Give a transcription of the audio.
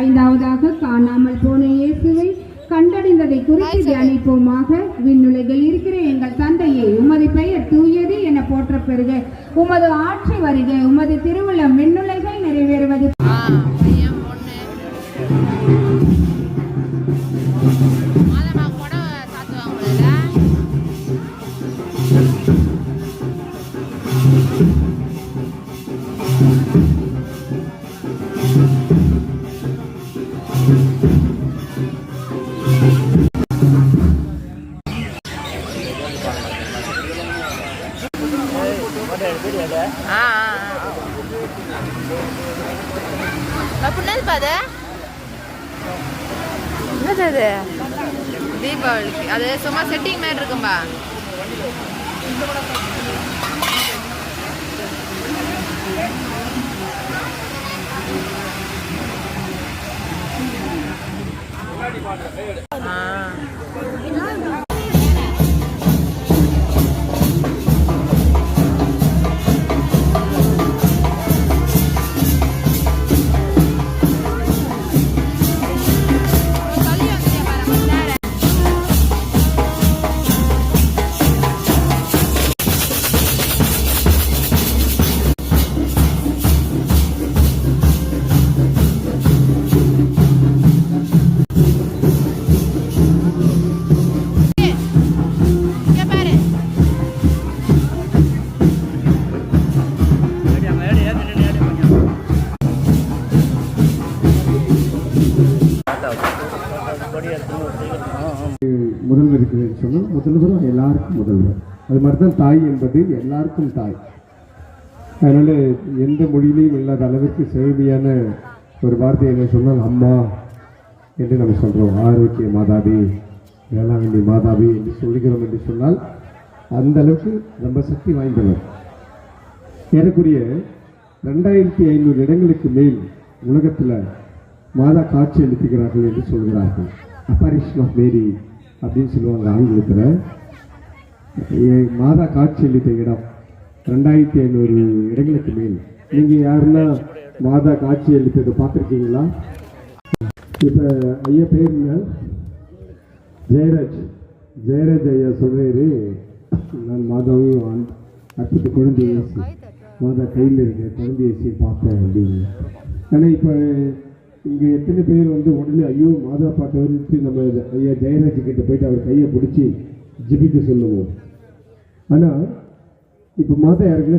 ஐந்தாவதாக காணாமல் போன இயேசுவை கண்டடைந்ததை குறித்து தியானிப்போமாக. விண்ணுலகில் இருக்கிற எங்கள் தந்தையே, உமது பெயர் தூயது என போற்ற பெறுக. உமது ஆட்சி வருக. உமது திருவுளம் விண்ணுலகில் நிறைவேறுவது. தீபாவளிக்கு அது சும்மா செட்டிங் மாதிரி இருக்கும்பா. முதல்வர் இருக்கிறது சொன்னால் முதல்வரும் எல்லாருக்கும் முதல்வர். அது மாதிரி தான் தாய் என்பது எல்லாருக்கும் தாய். அதனால் எந்த மொழியிலையும் இல்லாத அளவிற்கு செழுமையான ஒரு வார்த்தை என்ன சொன்னால் அம்மா என்று நம்ம சொல்கிறோம். ஆரோக்கிய மாதாவி, வேளாங்கண்ணி மாதாவி என்று சொல்கிறோம் என்று சொன்னால் அந்த அளவுக்கு ரொம்ப சக்தி வாய்ந்தவர். ஏறக்குரிய 2500 இடங்களுக்கு மேல் உலகத்தில் மாதா காட்சி அளிக்கிறார்கள் என்று சொல்கிறார்கள். அப்பரிஷன் ஆஃப் மேரி அப்படின்னு சொல்லுவாங்க ஆங்கிலத்தில். மாதா காட்சி அளித்த இடம் 2500 இடங்களுக்கு மேல். நீங்கள் யாருன்னா மாதா காட்சி அளித்ததை பார்த்துருக்கீங்களா? இப்போ ஐயா பேர் ஜெயராஜ் ஐயா சொல்கிறாரு, நான் மாதாவையும் அற்புத குழந்தை இயேசு மாதா கையில் இருக்க குழந்தை இயேசு பார்த்தேன் அப்படின்னு. ஆனால் இப்போ இங்கே எத்தனை பேர் உடனே ஐயோ மாதா பாட்டை வந்துட்டு நம்ம ஐயா ஜெயராஜ் கிட்ட போயிட்டு அவர் கையை பிடிச்சி ஜிபிக்க சொல்லுவோம். ஆனால் இப்போ மாதா யாருக்குன்னா